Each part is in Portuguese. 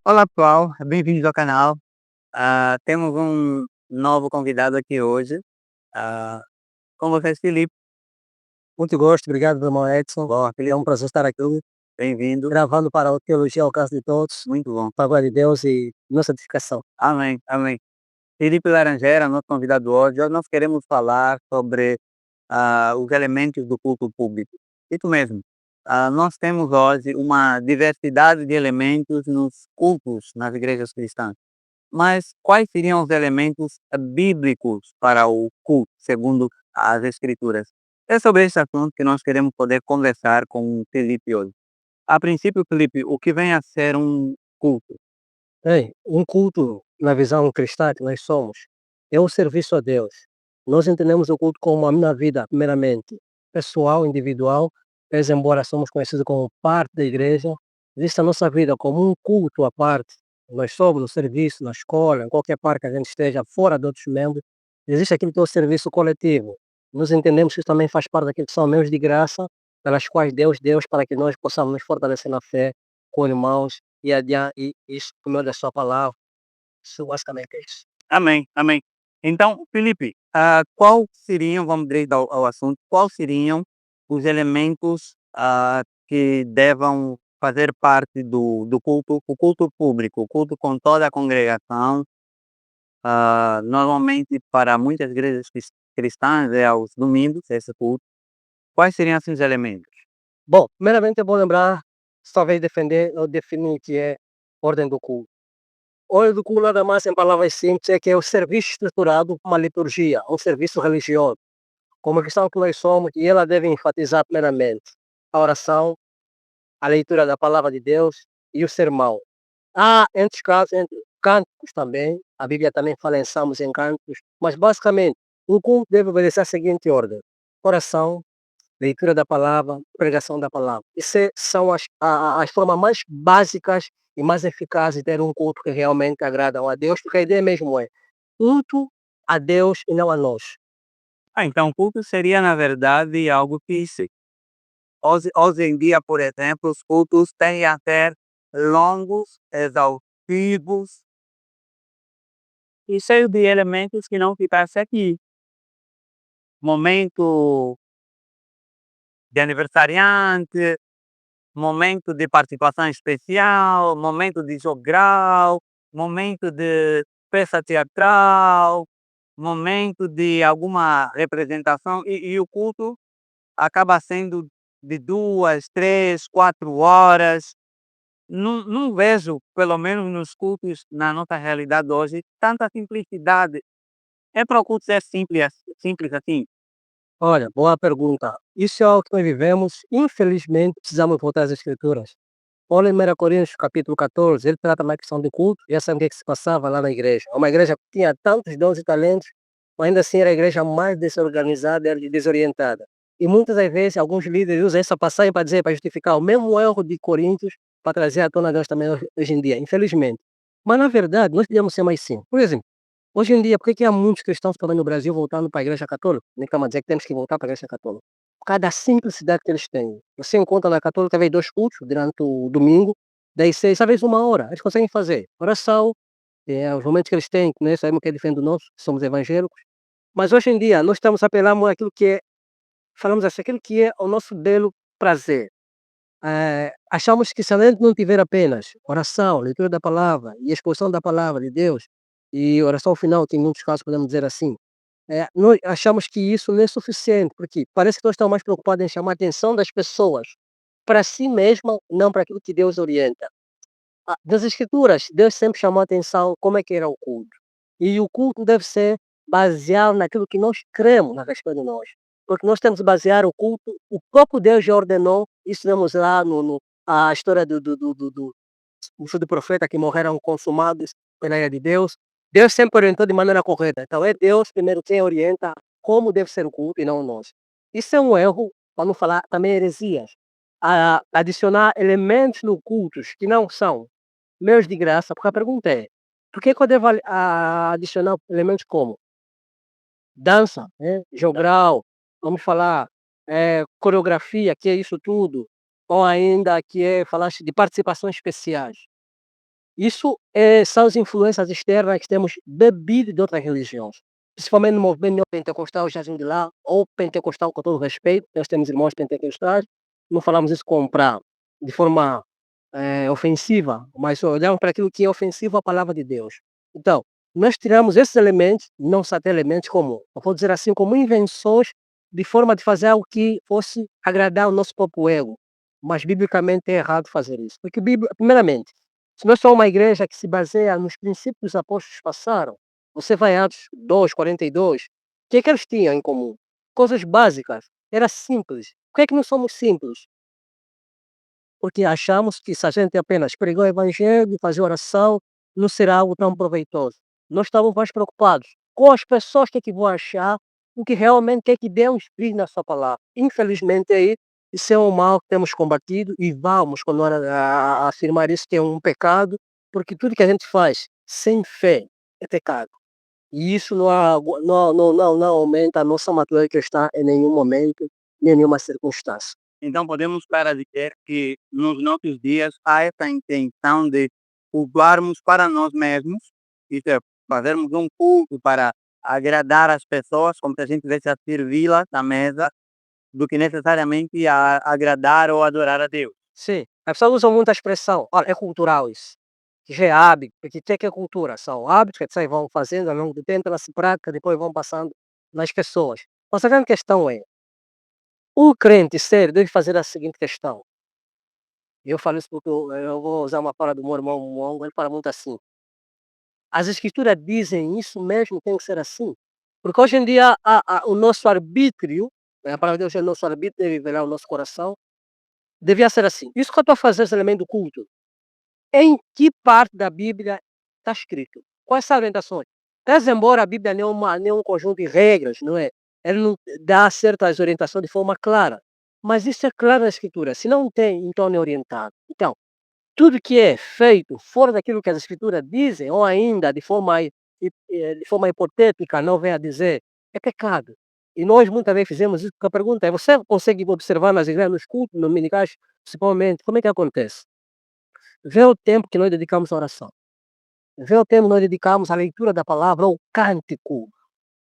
Olá pessoal, bem-vindos ao canal. Temos um novo convidado aqui hoje. Ah, com vocês, Filipe. Muito gosto, obrigado, meu irmão Edson. Bom, É Filipe, um prazer estar aqui bem-vindo. gravando para o Teologia ao Alcance de Todos, Muito bom. para a glória de Deus e nossa edificação. Amém, amém. Filipe Laranjeira, nosso convidado hoje. Hoje nós queremos falar sobre os elementos do culto público. Isso mesmo. Nós temos hoje uma diversidade de elementos nos cultos nas igrejas cristãs. Mas quais seriam os elementos bíblicos para o culto, segundo as Escrituras? É sobre esse assunto que nós queremos poder conversar com o Felipe hoje. A princípio, Felipe, o que vem a ser um culto? Um culto, na visão cristã que nós somos, é o serviço a Deus. Nós entendemos o culto como a minha vida, primeiramente, pessoal, individual, mas embora somos conhecidos como parte da igreja, existe a nossa vida como um culto à parte. Nós somos no serviço, na escola, em qualquer parte que a gente esteja, fora de outros membros, existe aquilo que é o serviço coletivo. Nós entendemos que isso também faz parte daquilo que são meios de graça, pelas quais Deus para que nós possamos nos fortalecer na fé, com irmãos, e adiante e isso por meio da sua palavra. Isso basicamente é isso. Amém, amém. Então, Felipe, qual seriam, vamos direto ao assunto, quais seriam os elementos que devam fazer parte do culto, o culto público, o culto com toda a congregação? Normalmente, para muitas igrejas cristãs, é aos domingos, esse culto. Quais seriam assim os elementos? Bom, primeiramente é bom lembrar, talvez defender ou definir o que é ordem do culto. Ordem do culto nada mais em palavras simples é que é o serviço estruturado como uma liturgia, um serviço religioso. Como cristão que nós somos, e ela deve enfatizar primeiramente a oração, a leitura da palavra de Deus e o sermão. Há, entre casos, entre cânticos também, a Bíblia também fala em salmos e em cânticos, mas basicamente um culto deve obedecer a seguinte ordem: oração, leitura da palavra, pregação da palavra. São as formas mais básicas e mais eficazes de ter um culto que realmente agradam a Deus, porque a ideia mesmo é culto a Deus e não a nós. Então, o culto seria, na verdade, algo físico. Hoje em dia, por exemplo, os cultos têm a ser longos, exaustivos e cheios de elementos que não ficasse aqui. Momento de aniversariante, momento de participação especial, momento de jogral, momento de peça teatral, momento de alguma representação e o culto acaba sendo de 2, 3, 4 horas. Não vejo, pelo menos nos cultos na nossa realidade hoje, tanta simplicidade. É para o culto ser simples assim? Olha, boa pergunta. Isso é algo que nós vivemos, infelizmente, precisamos voltar às escrituras. Olha em 1 Coríntios capítulo 14, ele trata uma questão de culto, e essa é o que se passava lá na igreja. Uma igreja que tinha tantos dons e talentos, mas ainda assim era a igreja mais desorganizada e desorientada. E muitas das vezes, alguns líderes usam essa passagem para dizer, para justificar o mesmo erro de Coríntios, para trazer à tona Deus também hoje em dia, infelizmente. Mas na verdade, nós devemos ser mais simples. Por exemplo, hoje em dia, por que há muitos cristãos também no Brasil voltando para a igreja católica? Nem como dizer que temos que voltar para a igreja católica. Por causa da simplicidade que eles têm. Você encontra na católica, talvez 2 cultos durante o domingo, das 6 às vezes 1 hora. Eles conseguem fazer oração, os momentos que eles têm, né, sabemos que é diferente do nosso, somos evangélicos. Mas hoje em dia, nós estamos apelando àquilo que é, falamos assim, aquilo que é o nosso belo prazer. Achamos que se a gente não tiver apenas oração, leitura da palavra e exposição da palavra de Deus, e oração final, que em muitos casos podemos dizer assim, nós achamos que isso não é suficiente, porque parece que nós estamos mais preocupados em chamar a atenção das pessoas para si mesma, não para aquilo que Deus orienta. Das Escrituras, Deus sempre chamou a atenção como é que era o culto. E o culto deve ser baseado naquilo que nós cremos a respeito de nós. Porque nós temos que basear o culto, o próprio Deus já ordenou, isso vemos lá a história do profeta que morreram consumados pela ira de Deus. Deus sempre orientou de maneira correta. Então é Deus primeiro quem orienta como deve ser o culto e não nós. Isso é um erro, para não falar também heresias. Adicionar elementos no cultos que não são meios de graça, porque a pergunta é: por que eu devo adicionar elementos como dança, né, jogral, vamos falar, coreografia, que é isso tudo, ou ainda que é falaste de participações especiais. Isso são as influências externas que temos bebido de outras religiões. Principalmente no movimento neopentecostal, Jardim de lá, ou pentecostal, com todo o respeito, nós temos irmãos pentecostais, não falamos isso de forma ofensiva, mas olhamos para aquilo que é ofensivo à palavra de Deus. Então, nós tiramos esses elementos, não são até elementos como, eu vou dizer assim, como invenções de forma de fazer algo que fosse agradar o nosso próprio ego. Mas biblicamente é errado fazer isso. Porque, primeiramente, se nós somos uma igreja que se baseia nos princípios que os apóstolos passaram, você vai a Atos 2:42, o que é que eles tinham em comum? Coisas básicas, era simples. Por que é que não somos simples? Porque achamos que se a gente apenas pregar o evangelho e fazer oração, não será algo tão proveitoso. Nós estamos mais preocupados com as pessoas que é que vão achar, do que realmente é que Deus diz na sua palavra. Infelizmente aí, isso é um mal que temos combatido e vamos continuar a afirmar isso que é um pecado, porque tudo que a gente faz sem fé é pecado. E isso não aumenta a nossa maturidade cristã em nenhum momento, nem em nenhuma circunstância. Então podemos para dizer que nos nossos dias há essa intenção de cultuarmos para nós mesmos, isso é, fazermos um culto para agradar as pessoas, como se a gente estivesse a servi-las na mesa, do que necessariamente a agradar ou adorar a Deus. Sim, as pessoas usam muito a expressão: "Olha, é cultural isso", que já é hábito, porque o que é cultura? São hábitos que as pessoas vão fazendo ao longo do tempo, ela se prática, depois vão passando nas pessoas. Mas a grande questão é, o crente sério deve fazer a seguinte questão, e eu falo isso porque eu vou usar uma palavra do meu irmão Mongo, ele fala muito assim: "As escrituras dizem isso mesmo, tem que ser assim?" Porque hoje em dia o nosso arbítrio, né, a palavra de Deus é o nosso arbítrio, deve revelar o nosso coração, devia ser assim: "Isso que eu estou a fazer, esse elemento do culto, em que parte da Bíblia está escrito? Quais são as orientações?" Pese embora a Bíblia não é um conjunto de regras, não é? Ela não dá certas orientações de forma clara, mas isso é claro na Escritura. Se não tem, então não é orientado. Então, tudo que é feito fora daquilo que as Escrituras dizem, ou ainda de forma hipotética, não vem a dizer, é pecado. E nós muitas vezes fizemos isso, porque a pergunta é: você consegue observar nas igrejas, nos cultos dominicais, principalmente, como é que acontece? Vê o tempo que nós dedicamos à oração. Vê o tempo que nós dedicamos à leitura da palavra ou cântico.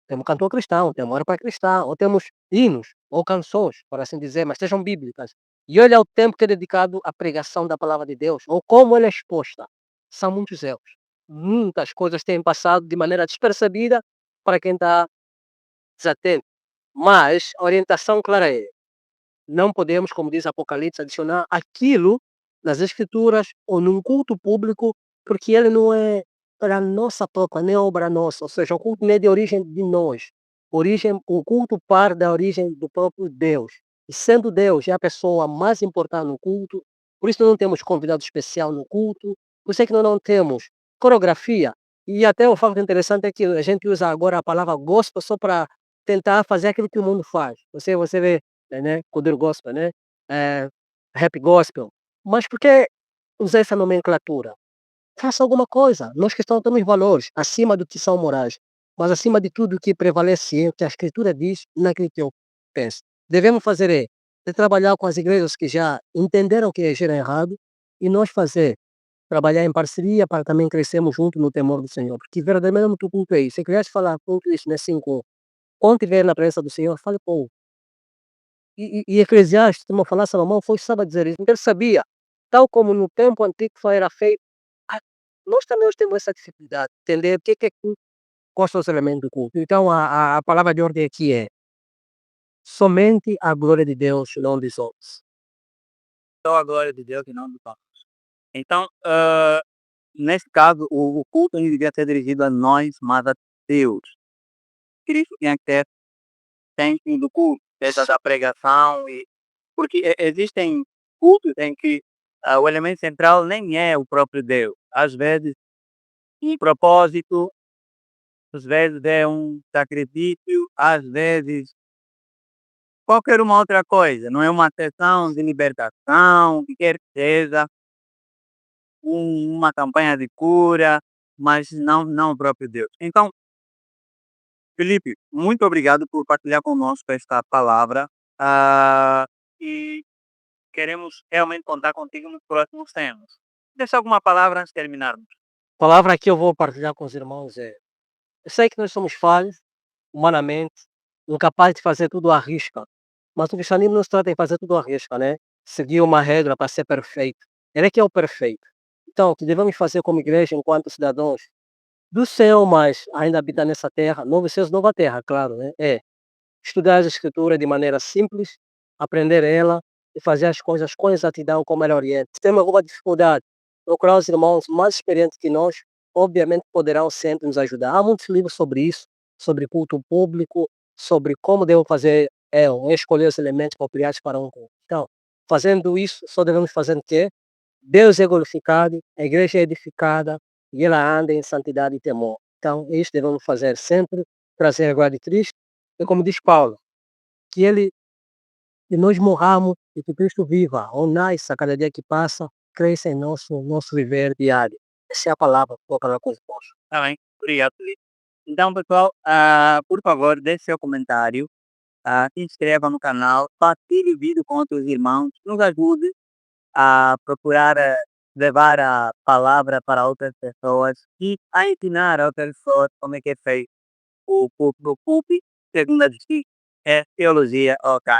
Temos cantor cristão, temos hora para cristão, ou temos hinos ou canções, por assim dizer, mas sejam bíblicas. E olha o tempo que é dedicado à pregação da palavra de Deus, ou como ela é exposta. São muitos erros. Muitas coisas têm passado de maneira despercebida para quem está desatento. Mas a orientação clara é: não podemos, como diz Apocalipse, adicionar aquilo nas escrituras ou num culto público, porque ele não é para nossa própria, nem obra nossa, ou seja, o culto não é de origem de nós. O culto parte da origem do próprio Deus. E sendo Deus é a pessoa mais importante no culto, por isso nós não temos convidado especial no culto, por isso é que nós não temos coreografia. E até o fato interessante é que a gente usa agora a palavra gospel só para tentar fazer aquilo que o mundo faz. Você vê, né, Kuduro Gospel, né, eh, Rap Gospel. Mas por que usar essa nomenclatura? Faça alguma coisa. Nós cristãos temos valores acima do que são morais, mas acima de tudo o que prevalece é o que a escritura diz, naquilo que eu penso. Devemos fazer é trabalhar com as igrejas que já entenderam que agir é errado e nós trabalhar em parceria para também crescermos juntos no temor do Senhor, porque verdadeiramente o culto é isso. Se quiser falar culto isso, né, 5, quando estiver na presença do Senhor, fale com e Eclesiastes, como falar Salomão, foi sábio a dizer isso, porque ele sabia, tal como no tempo antigo só era feito, ah, nós também hoje temos essa dificuldade, entender o que é culto, quais são os elementos do culto. Então a palavra de ordem aqui é: somente a glória de Deus, não dos homens. Só a glória de Deus e não dos homens. Então, nesse caso, o culto não devia ser dirigido a nós, mas a Deus. Cristo tinha que ter centro do culto, seja da pregação, porque existem cultos em que o elemento central nem é o próprio Deus. Às vezes, um propósito, às vezes é um sacrifício, às vezes qualquer uma outra coisa. Não é uma sessão de libertação, o que quer que seja, uma campanha de cura, mas não o próprio Deus. Então, Felipe, muito obrigado por partilhar conosco esta palavra. E queremos realmente contar contigo nos próximos temas. Deixa alguma palavra antes de terminarmos. A palavra que eu vou partilhar com os irmãos é: eu sei que nós somos falhos, humanamente, incapazes de fazer tudo à risca, mas o cristianismo não se trata em fazer tudo à risca, né? Seguir uma regra para ser perfeito. Ele é que é o perfeito. Então, o que devemos fazer como igreja, enquanto cidadãos do céu, mas ainda habitar nessa terra, novos céus, nova terra, claro, né? É estudar as escrituras de maneira simples, aprender ela e fazer as coisas com exatidão como ela orienta. Se temos alguma dificuldade, procurar os irmãos mais experientes que nós, obviamente poderão sempre nos ajudar. Há muitos livros sobre isso, sobre culto público, sobre como devo fazer, escolher os elementos apropriados para um culto. Então, fazendo isso, só devemos fazer o quê? Deus é glorificado, a igreja é edificada e ela anda em santidade e temor. Então, é isso que devemos fazer sempre, trazer a glória de Cristo. E como diz Paulo, que ele que nós morramos e que Cristo viva ou nasça cada dia que passa, cresça em nosso viver diário. Essa é a palavra que vou falar com os irmãos. Está bem? Obrigado, Felipe. Então, pessoal, por favor, deixe seu comentário, se inscreva no canal, partilhe o vídeo com outros irmãos, nos ajude a procurar levar a palavra para outras pessoas e a ensinar a outras pessoas como é que é feito o culto do PUP, segunda de si, é teologia, ok?